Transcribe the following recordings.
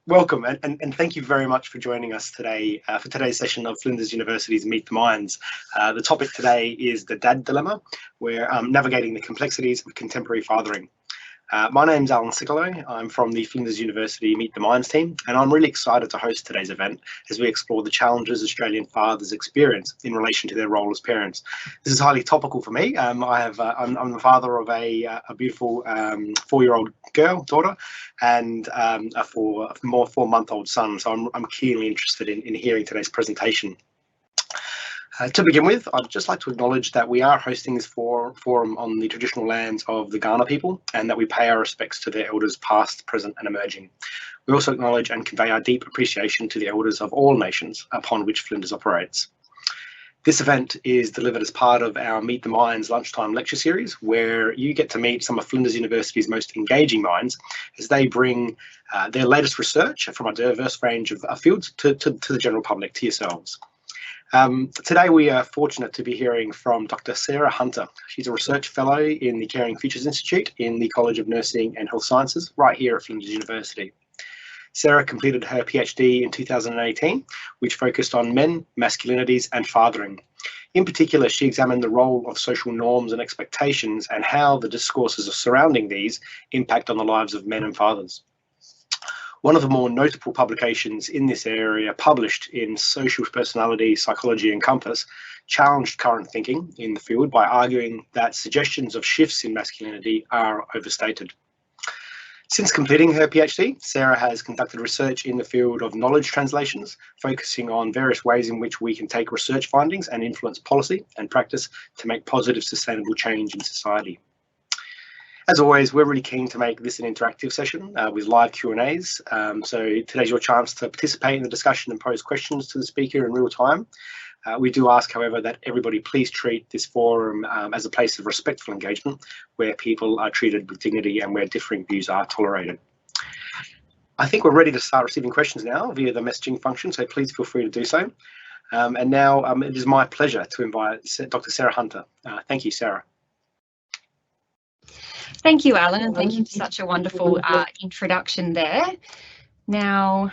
Welcome, and thank you very much for joining us today for today's session of Flinders University's Meet the Minds. The topic today is the dad dilemma. We're navigating the complexities of contemporary fathering. My name's Alan Sicolo. I'm from the Flinders University Meet the Minds team, and I'm really excited to host today's event as we explore the challenges Australian fathers experience in relation to their role as parents. This is highly topical for me. I'm the father of a beautiful 4-year-old daughter, and a 4-month-old son. So I'm keenly interested in hearing today's presentation. To begin with, I'd just like to acknowledge that we are hosting this forum on the traditional lands of the Kaurna people, and that we pay our respects to their elders past, present and emerging. We also acknowledge and convey our deep appreciation to the elders of all nations upon which Flinders operates. This event is delivered as part of our Meet the Minds lunchtime lecture series, where you get to meet some of Flinders University's most engaging minds as they bring their latest research from a diverse range of fields to the general public, to yourselves. Today we are fortunate to be hearing from Dr. Sarah Hunter. She's a research fellow in the Caring Futures Institute in the College of Nursing and Health Sciences right here at Flinders University. Sarah completed her PhD in 2018, which focused on men, masculinities and fathering. In particular, she examined the role of social norms and expectations and how the discourses surrounding these impact on the lives of men and fathers. One of the more notable publications in this area, published in Social Personality, Psychology and Compass, challenged current thinking in the field by arguing that suggestions of shifts in masculinity are overstated. Since completing her PhD, Sarah has conducted research in the field of knowledge translations, focusing on various ways in which we can take research findings and influence policy and practice to make positive, sustainable change in society. As always, we're really keen to make this an interactive session with live Q&As. So today's your chance to participate in the discussion and pose questions to the speaker in real time. We do ask, however, that everybody please treat this forum as a place of respectful engagement, where people are treated with dignity and where differing views are tolerated. I think we're ready to start receiving questions now via the messaging function, so please feel free to do so. And now it is my pleasure to invite Dr. Sarah Hunter. Thank you, Sarah. Thank you, Alan, and thank you for such a wonderful introduction there. Now,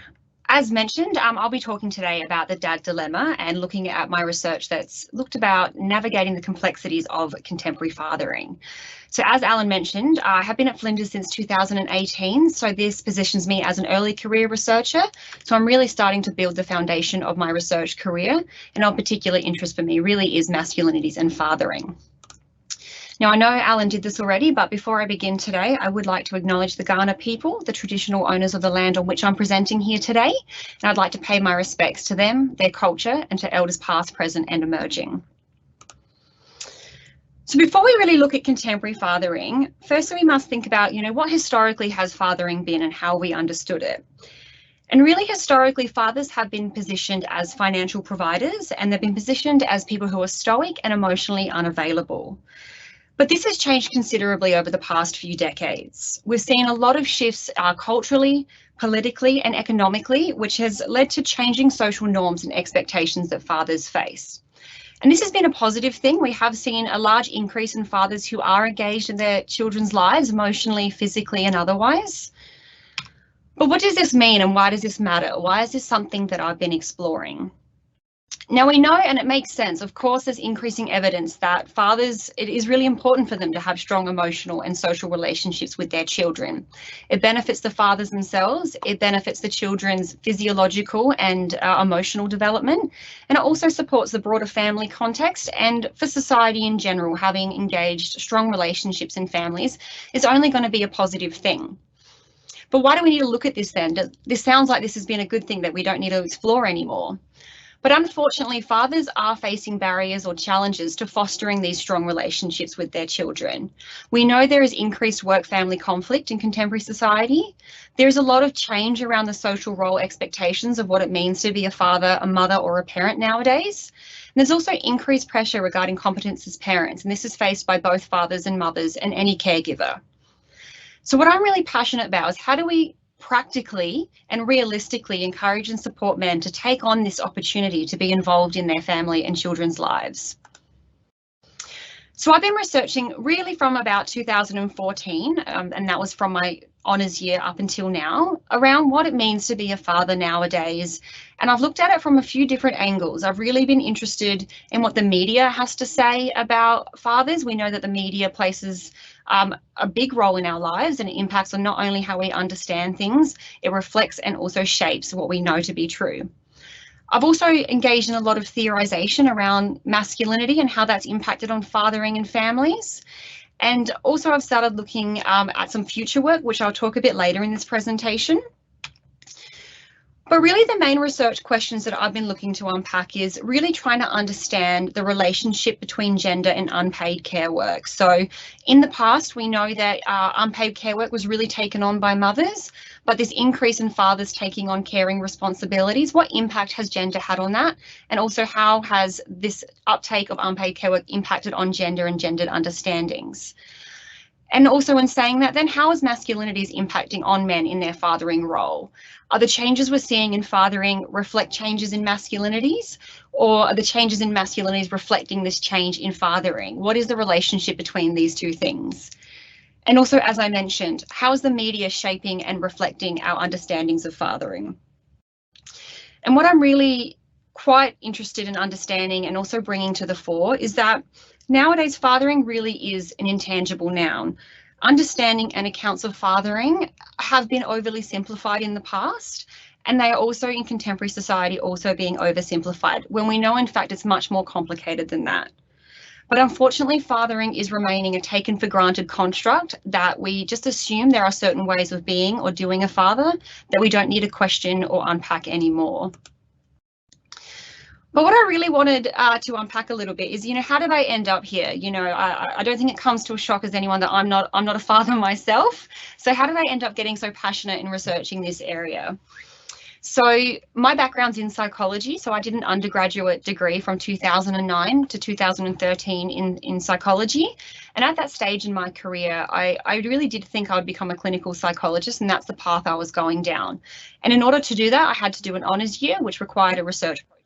as mentioned, I'll be talking today about the dad dilemma and looking at my research that's looked about navigating the complexities of contemporary fathering. So as Alan mentioned, I have been at Flinders since 2018, so this positions me as an early career researcher. So I'm really starting to build the foundation of my research career, and of particular interest for me really is masculinities and fathering. Now, I know Alan did this already, but before I begin today, I would like to acknowledge the Kaurna people, the traditional owners of the land on which I'm presenting here today, and I'd like to pay my respects to them, their culture, and to elders past, present and emerging. So before we really look at contemporary fathering, firstly we must think about, what historically has fathering been and how we understood it. And really, historically, fathers have been positioned as financial providers, and they've been positioned as people who are stoic and emotionally unavailable. But this has changed considerably over the past few decades. We've seen a lot of shifts culturally, politically and economically, which has led to changing social norms and expectations that fathers face. And this has been a positive thing. We have seen a large increase in fathers who are engaged in their children's lives, emotionally, physically and otherwise. But what does this mean and why does this matter? Why is this something that I've been exploring? Now we know, and it makes sense, of course, there's increasing evidence that fathers, it is really important for them to have strong emotional and social relationships with their children. It benefits the fathers themselves, it benefits the children's physiological and emotional development, and it also supports the broader family context, and for society in general, having engaged strong relationships in families is only going to be a positive thing. But why do we need to look at this then? This sounds like this has been a good thing that we don't need to explore anymore. But unfortunately, fathers are facing barriers or challenges to fostering these strong relationships with their children. We know there is increased work-family conflict in contemporary society. There's a lot of change around the social role expectations of what it means to be a father, a mother, or a parent nowadays. And there's also increased pressure regarding competence as parents, and this is faced by both fathers and mothers and any caregiver. So what I'm really passionate about is how do we practically and realistically encourage and support men to take on this opportunity to be involved in their family and children's lives. So I've been researching really from about 2014, and that was from my honours year up until now around what it means to be a father nowadays. And I've looked at it from a few different angles. I've really been interested in what the media has to say about fathers. We know that the media places a big role in our lives, and it impacts on not only how we understand things, it reflects and also shapes what we know to be true. I've also engaged in a lot of theorisation around masculinity and how that's impacted on fathering and families. And also I've started looking at some future work, which I'll talk a bit later in this presentation. But really the main research questions that I've been looking to unpack is really trying to understand the relationship between gender and unpaid care work. So in the past, we know that unpaid care work was really taken on by mothers, but this increase in fathers taking on caring responsibilities, what impact has gender had on that? And also how has this uptake of unpaid care work impacted on gender and gendered understandings? And also in saying that, then how is masculinities impacting on men in their fathering role? Are the changes we're seeing in fathering reflect changes in masculinities, or are the changes in masculinities reflecting this change in fathering? What is the relationship between these two things? And also, as I mentioned, how is the media shaping and reflecting our understandings of fathering? And what I'm really quite interested in understanding and also bringing to the fore is that nowadays fathering really is an intangible noun. Understanding and accounts of fathering have been overly simplified in the past, and they are also in contemporary society also being oversimplified, when we know in fact it's much more complicated than that. But unfortunately, fathering is remaining a taken for granted construct that we just assume there are certain ways of being or doing a father that we don't need to question or unpack anymore. But what I really wanted to unpack a little bit is, how did I end up here? I don't think it comes to a shock as anyone that I'm not a father myself. So how did I end up getting so passionate in researching this area? So my background's in psychology. So I did an undergraduate degree from 2009 to 2013 in psychology. And at that stage in my career, I really did think I would become a clinical psychologist, and that's the path I was going down. And in order to do that, I had to do an honours year, which required a research project.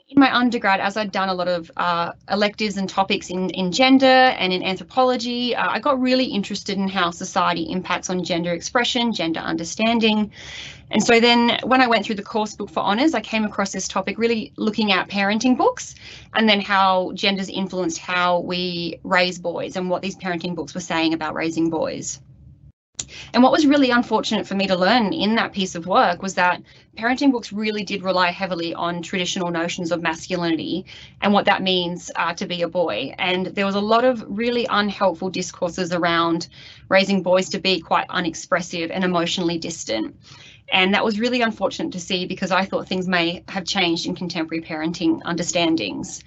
In my undergrad, as I'd done a lot of electives and topics in gender and in anthropology, I got really interested in how society impacts on gender expression, gender understanding. And so then when I went through the course book for honours, I came across this topic really looking at parenting books and then how gender's influenced how we raise boys and what these parenting books were saying about raising boys. And what was really unfortunate for me to learn in that piece of work was that parenting books really did rely heavily on traditional notions of masculinity and what that means to be a boy. And there was a lot of really unhelpful discourses around raising boys to be quite unexpressive and emotionally distant. And that was really unfortunate to see, because I thought things may have changed in contemporary parenting understandings.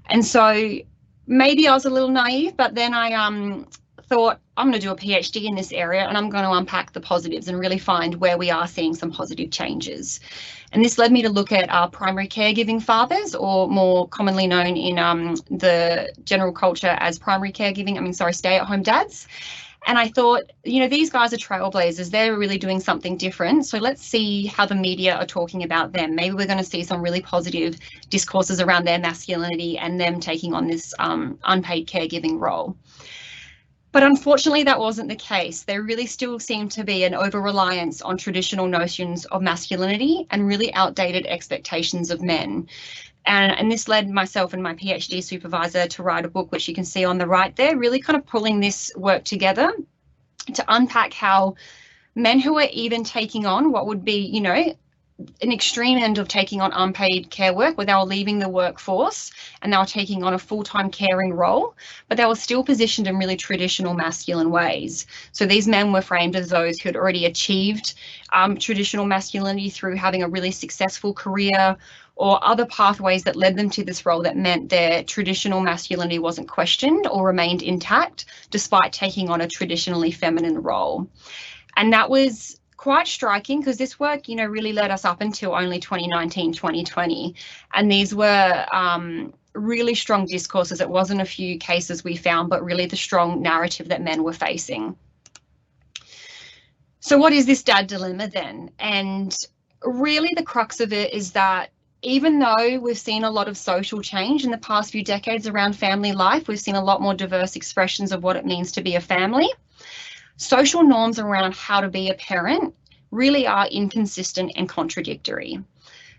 And so maybe I was a little naive, but then I thought I'm going to do a PhD in this area and I'm going to unpack the positives and really find where we are seeing some positive changes. And this led me to look at our primary caregiving fathers, or more commonly known in the general culture as primary caregiving, stay-at-home dads. And I thought, these guys are trailblazers. They're really doing something different. So let's see how the media are talking about them. Maybe we're going to see some really positive discourses around their masculinity and them taking on this unpaid caregiving role. But unfortunately, that wasn't the case. There really still seemed to be an over-reliance on traditional notions of masculinity and really outdated expectations of men. And this led myself and my PhD supervisor to write a book, which you can see on the right there, really kind of pulling this work together to unpack how men who are even taking on what would be, an extreme end of taking on unpaid care work, where they were leaving the workforce and they were taking on a full-time caring role, but they were still positioned in really traditional masculine ways. So these men were framed as those who had already achieved traditional masculinity through having a really successful career, or other pathways that led them to this role that meant their traditional masculinity wasn't questioned or remained intact, despite taking on a traditionally feminine role. And that was quite striking, because this work, really led us up until only 2019, 2020. And these were really strong discourses. It wasn't a few cases we found, but really the strong narrative that men were facing. So what is this dad dilemma then? And really the crux of it is that even though we've seen a lot of social change in the past few decades around family life, we've seen a lot more diverse expressions of what it means to be a family. social norms around how to be a parent really are inconsistent and contradictory.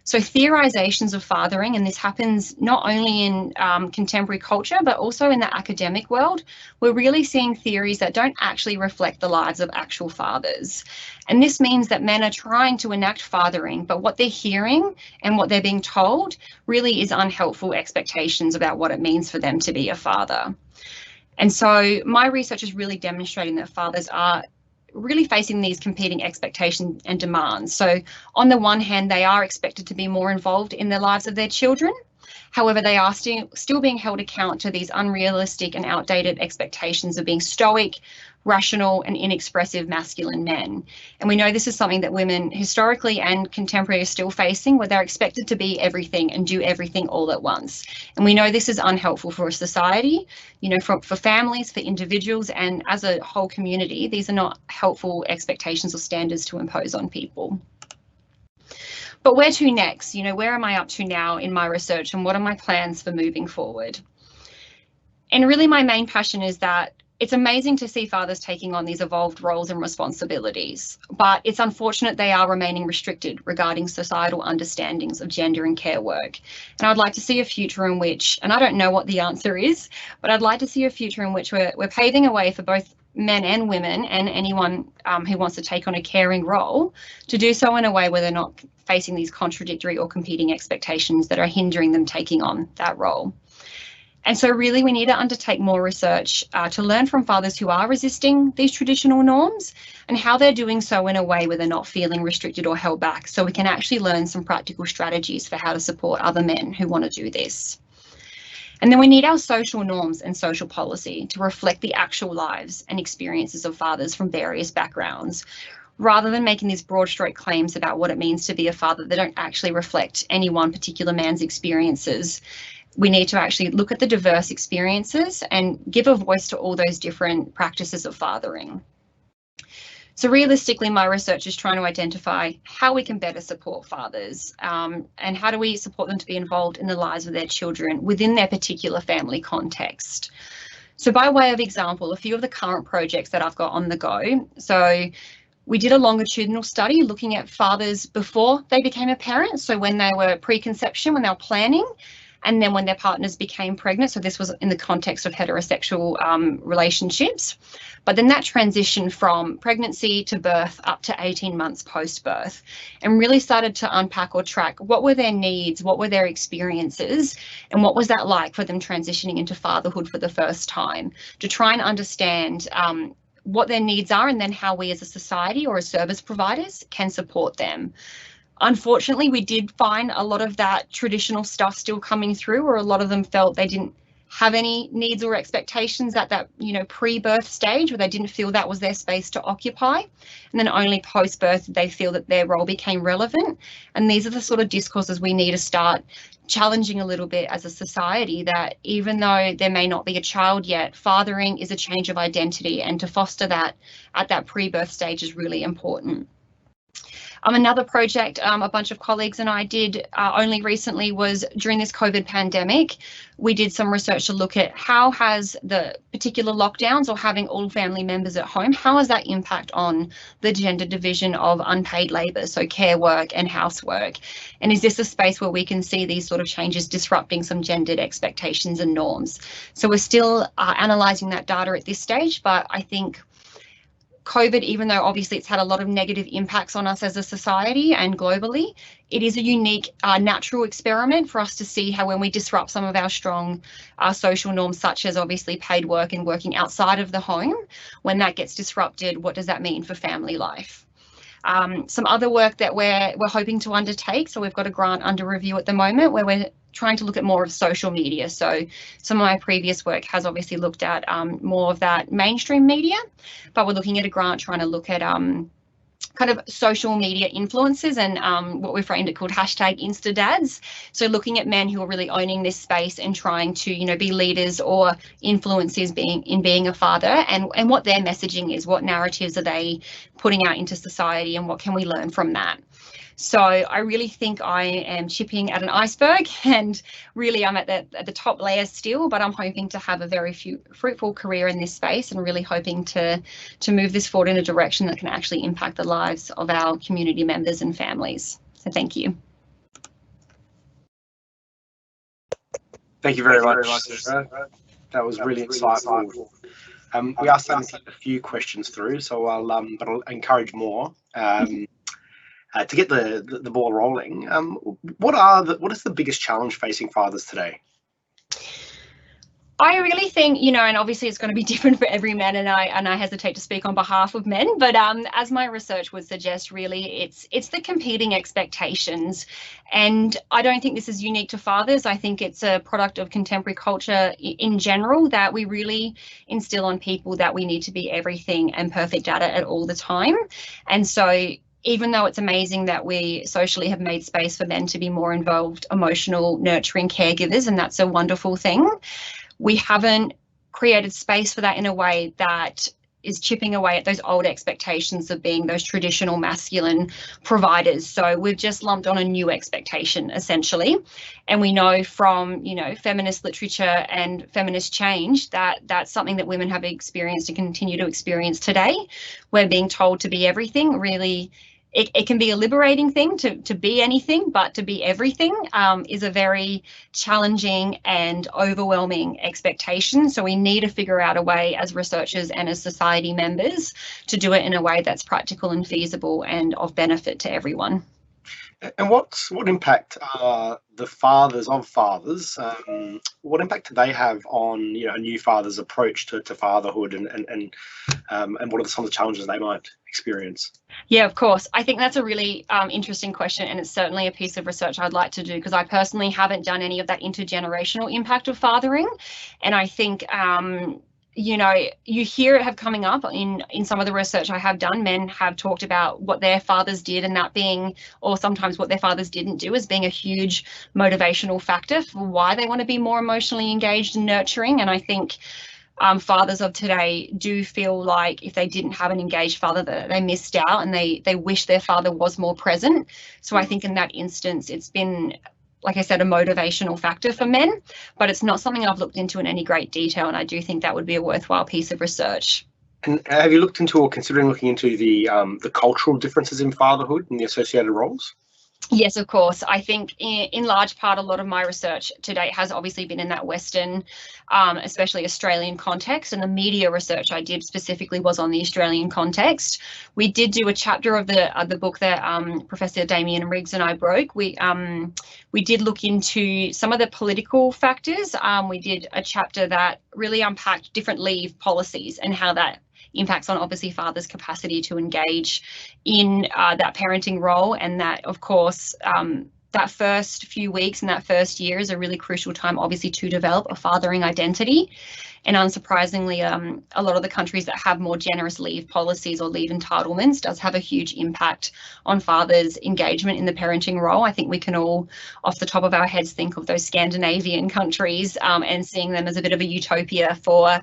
So theorisations of fathering, and this happens not only in contemporary culture, but also in the academic world, we're really seeing theories that don't actually reflect the lives of actual fathers. And this means that men are trying to enact fathering, but what they're hearing and what they're being told really is unhelpful expectations about what it means for them to be a father. And so my research is really demonstrating that fathers are really facing these competing expectations and demands. So on the one hand, they are expected to be more involved in the lives of their children. However, they are still being held account to these unrealistic and outdated expectations of being stoic, rational and inexpressive masculine men. And we know this is something that women historically and contemporary are still facing, where they're expected to be everything and do everything all at once. And we know this is unhelpful for a society, you know, for families, for individuals, and as a whole community. These are not helpful expectations or standards to impose on people. But where to next? You know, where am I up to now in my research, and what are my plans for moving forward? And really my main passion is that it's amazing to see fathers taking on these evolved roles and responsibilities, but it's unfortunate they are remaining restricted regarding societal understandings of gender and care work. And I'd like to see a future in which, and I don't know what the answer is, but I'd like to see a future in which we're paving a way for both men and women and anyone who wants to take on a caring role to do so in a way where they're not facing these contradictory or competing expectations that are hindering them taking on that role. And so really we need to undertake more research to learn from fathers who are resisting these traditional norms and how they're doing so in a way where they're not feeling restricted or held back, so we can actually learn some practical strategies for how to support other men who want to do this. And then we need our social norms and social policy to reflect the actual lives and experiences of fathers from various backgrounds, rather than making these broad stroke claims about what it means to be a father that don't actually reflect any one particular man's experiences. We need to actually look at the diverse experiences and give a voice to all those different practices of fathering. So realistically, my research is trying to identify how we can better support fathers and how do we support them to be involved in the lives of their children within their particular family context. So by way of example, a few of the current projects that I've got on the go. So we did a longitudinal study looking at fathers before they became a parent. So when they were preconception, when they were planning, and then when their partners became pregnant. So this was in the context of heterosexual relationships. But then that transitioned from pregnancy to birth up to 18 months post-birth, and really started to unpack or track what were their needs, what were their experiences, and what was that like for them transitioning into fatherhood for the first time, to try and understand what their needs are, and then how we as a society or as service providers can support them. Unfortunately, we did find a lot of that traditional stuff still coming through, or a lot of them felt they didn't have any needs or expectations at that, you know, pre-birth stage, where they didn't feel that was their space to occupy. And then only post-birth did they feel that their role became relevant. And these are the sort of discourses we need to start challenging a little bit as a society, that even though there may not be a child yet, fathering is a change of identity, and to foster that at that pre-birth stage is really important. Another project a bunch of colleagues and I did only recently was during this COVID pandemic. We did some research to look at how has the particular lockdowns or having all family members at home, how has that impact on the gender division of unpaid labour, so care work and housework? And is this a space where we can see these sort of changes disrupting some gendered expectations and norms? So we're still analysing that data at this stage, but I think COVID, even though obviously it's had a lot of negative impacts on us as a society and globally, it is a unique natural experiment for us to see how, when we disrupt some of our strong social norms, such as obviously paid work and working outside of the home, when that gets disrupted, what does that mean for family life? Some other work that we're hoping to undertake. So we've got a grant under review at the moment where we're trying to look at more of social media. So some of my previous work has obviously looked at more of that mainstream media, but we're looking at a grant trying to look at kind of social media influencers and what we framed it called #InstaDads. So looking at men who are really owning this space and trying to, you know, be leaders or influencers being a father, and what their messaging is, what narratives are they putting out into society, and what can we learn from that. So I really think I am chipping at an iceberg, and really I'm at the top layer still, but I'm hoping to have a very fruitful career in this space, and really hoping to move this forward in a direction that can actually impact the lives of our community members and families. So thank you. Thank you very much, Sarah. That was really insightful. We are starting to get a few questions through, so I'll encourage more to get the ball rolling. What is the biggest challenge facing fathers today? I really think, and obviously it's going to be different for every man, and I hesitate to speak on behalf of men, but as my research would suggest, really it's the competing expectations. And I don't think this is unique to fathers. I think it's a product of contemporary culture in general, that we really instill on people that we need to be everything and perfect at it at all the time. And so even though it's amazing that we socially have made space for men to be more involved, emotional, nurturing caregivers, and that's a wonderful thing, we haven't created space for that in a way that is chipping away at those old expectations of being those traditional masculine providers. So we've just lumped on a new expectation, essentially. And we know from, feminist literature and feminist change that that's something that women have experienced and continue to experience today. We're being told to be everything. Really, it can be a liberating thing to be anything, but to be everything is a very challenging and overwhelming expectation. So we need to figure out a way as researchers and as society members to do it in a way that's practical and feasible and of benefit to everyone. And what impact are the fathers of fathers? What impact do they have on a new father's approach to fatherhood, and what are some of the challenges they might experience? Yeah, of course. I think that's a really interesting question, and it's certainly a piece of research I'd like to do, because I personally haven't done any of that intergenerational impact of fathering, and I think you hear it have coming up in some of the research I have done. Men have talked about what their fathers did, and that being, or sometimes what their fathers didn't do, as being a huge motivational factor for why they want to be more emotionally engaged and nurturing. And I think fathers of today do feel like if they didn't have an engaged father, that they missed out, and they wish their father was more present. So I think in that instance, it's been, like I said, a motivational factor for men, but it's not something I've looked into in any great detail, and I do think that would be a worthwhile piece of research. And have you looked into, or considering looking into, the cultural differences in fatherhood and the associated roles? Yes, of course. I think in large part, a lot of my research to date has obviously been in that Western, especially Australian context, and the media research I did specifically was on the Australian context. We did do a chapter of the book that Professor Damien Riggs and I broke. We did look into some of the political factors. We did a chapter that really unpacked different leave policies and how that impacts on obviously fathers' capacity to engage in that parenting role, and that, of course, that first few weeks and that first year is a really crucial time, obviously, to develop a fathering identity. And unsurprisingly, a lot of the countries that have more generous leave policies or leave entitlements does have a huge impact on fathers' engagement in the parenting role. I think we can all, off the top of our heads, think of those Scandinavian countries and seeing them as a bit of a utopia for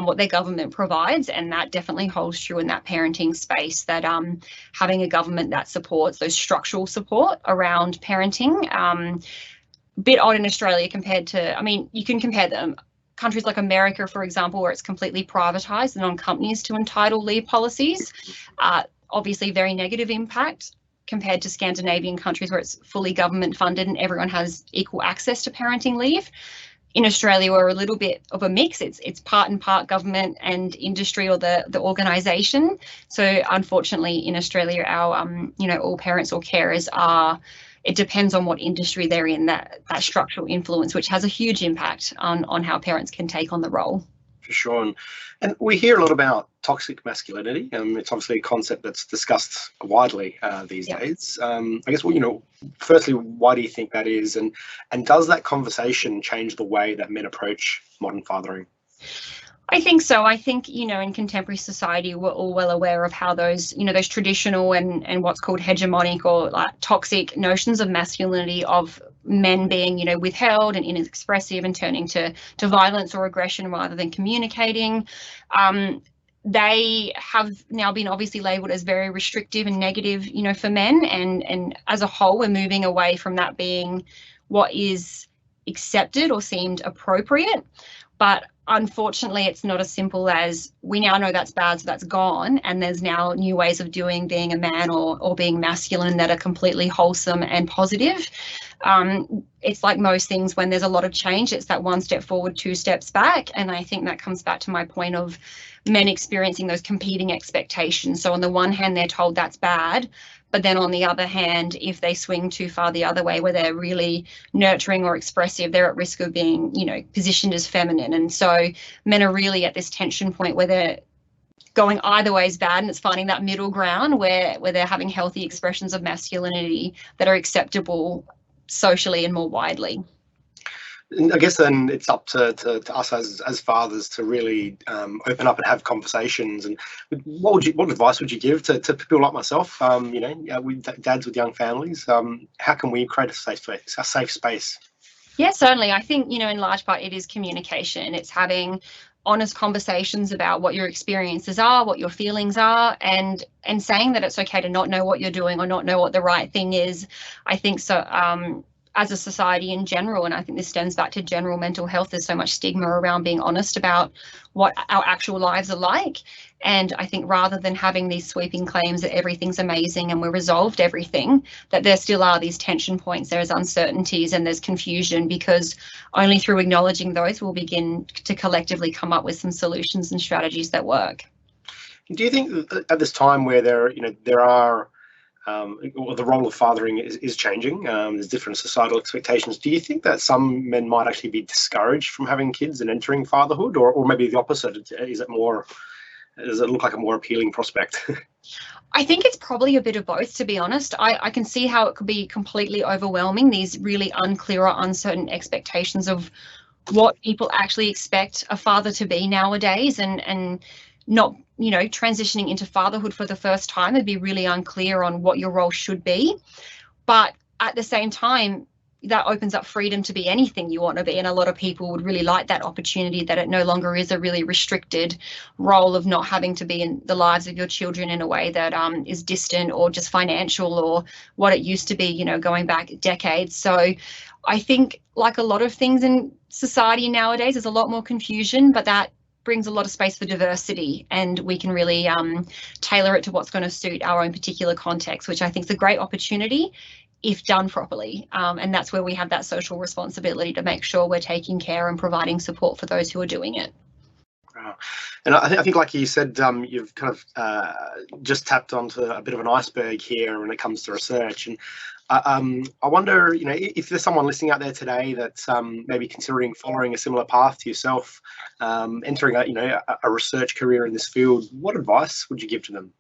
what their government provides. And that definitely holds true in that parenting space, that having a government that supports those structural support around parenting, a bit odd in Australia compared to, you can compare them. Countries like America, for example, where it's completely privatised and on companies to entitle leave policies, obviously very negative impact compared to Scandinavian countries where it's fully government funded and everyone has equal access to parenting leave. In Australia, we're a little bit of a mix. It's part and part government and industry, or the organisation. So unfortunately, in Australia, our all parents or carers are. It depends on what industry they're in, that structural influence, which has a huge impact on how parents can take on the role. For sure. And we hear a lot about toxic masculinity. It's obviously a concept that's discussed widely these days. I guess, firstly, why do you think that is? And does that conversation change the way that men approach modern fathering? I think so. I think, in contemporary society, we're all well aware of how those traditional and what's called hegemonic or like toxic notions of masculinity, of men being, withheld and inexpressive and turning to violence or aggression rather than communicating. they have now been obviously labelled as very restrictive and negative, you know, for men, and as a whole we're moving away from that being what is accepted or seemed appropriate. But unfortunately, it's not as simple as we now know that's bad, so that's gone, and there's now new ways of being a man or being masculine that are completely wholesome and positive. It's like most things, when there's a lot of change, it's that one step forward, two steps back. And I think that comes back to my point of men experiencing those competing expectations. So on the one hand, they're told that's bad, but then on the other hand, if they swing too far the other way, where they're really nurturing or expressive, they're at risk of being, you know, positioned as feminine. And so men are really at this tension point where they're going either way is bad, and it's finding that middle ground where they're having healthy expressions of masculinity that are acceptable socially and more widely. I guess then it's up to us as fathers to really open up and have conversations. And what advice would you give to people like myself, you know, with dads with young families? How can we create a safe space? Yeah, certainly. I think, you know, in large part it is communication. It's having honest conversations about what your experiences are, what your feelings are, and saying that it's okay to not know what you're doing or not know what the right thing is. I think so. As a society in general, and I think this stems back to general mental health, there's so much stigma around being honest about what our actual lives are like. And I think rather than having these sweeping claims that everything's amazing and we've resolved everything, that there still are these tension points, there's uncertainties and there's confusion, because only through acknowledging those we'll begin to collectively come up with some solutions and strategies that work. Do you think that at this time where there are the role of fathering is changing, there's different societal expectations, do you think that some men might actually be discouraged from having kids and entering fatherhood, or maybe the opposite? Does it look like a more appealing prospect? I think it's probably a bit of both, to be honest. I can see how it could be completely overwhelming, these really unclear or uncertain expectations of what people actually expect a father to be nowadays, and not, you know, transitioning into fatherhood for the first time, it'd be really unclear on what your role should be. But at the same time, that opens up freedom to be anything you want to be, and a lot of people would really like that opportunity, that it no longer is a really restricted role of not having to be in the lives of your children in a way that is distant or just financial or what it used to be, you know, going back decades. So I think, like a lot of things in society nowadays, there's a lot more confusion, but that brings a lot of space for diversity, and we can really tailor it to what's going to suit our own particular context, which I think is a great opportunity if done properly. And that's where we have that social responsibility to make sure we're taking care and providing support for those who are doing it. Wow. And I think, like you said, you've kind of just tapped onto a bit of an iceberg here when it comes to research. And I wonder, you know, if there's someone listening out there today that's maybe considering following a similar path to yourself, entering a research career in this field, what advice would you give to them?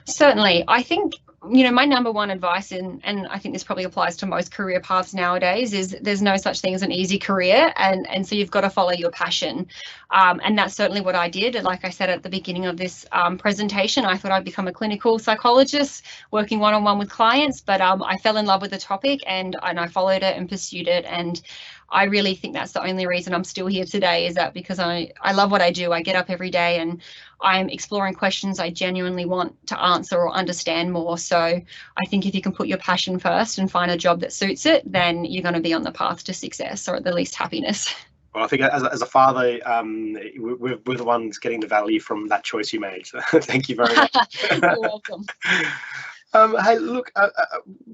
Certainly. I think, you know, my number one advice, and I think this probably applies to most career paths nowadays, is there's no such thing as an easy career, and so you've got to follow your passion. And that's certainly what I did. And like I said at the beginning of this presentation, I thought I'd become a clinical psychologist working one-on-one with clients, but I fell in love with the topic and I followed it and pursued it. And I really think that's the only reason I'm still here today, is that because I love what I do. I get up every day and I'm exploring questions I genuinely want to answer or understand more. So I think if you can put your passion first and find a job that suits it, then you're going to be on the path to success, or at the least happiness. Well, I think as a father, we're the ones getting the value from that choice you made. So thank you very much. You're welcome. Hey, look,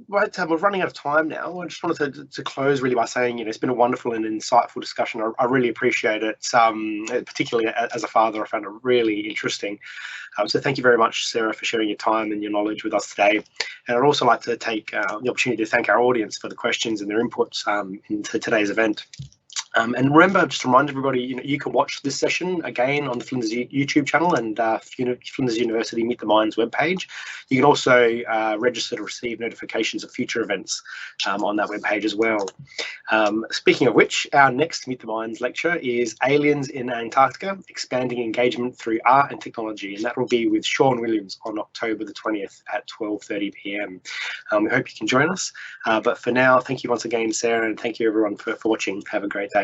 we're running out of time now. I just wanted to close really by saying, you know, it's been a wonderful and insightful discussion. I really appreciate it. Particularly as a father, I found it really interesting. So thank you very much, Sarah, for sharing your time and your knowledge with us today. And I'd also like to take the opportunity to thank our audience for the questions and their inputs into today's event. And remember, just to remind everybody, you know, you can watch this session again on the Flinders YouTube channel and Flinders University Meet the Minds webpage. You can also register to receive notifications of future events on that webpage as well. Speaking of which, our next Meet the Minds lecture is Aliens in Antarctica, Expanding Engagement Through Art and Technology, and that will be with Sean Williams on October the 20th at 12:30 p.m. We hope you can join us. But for now, thank you once again, Sarah, and thank you everyone for watching. Have a great day.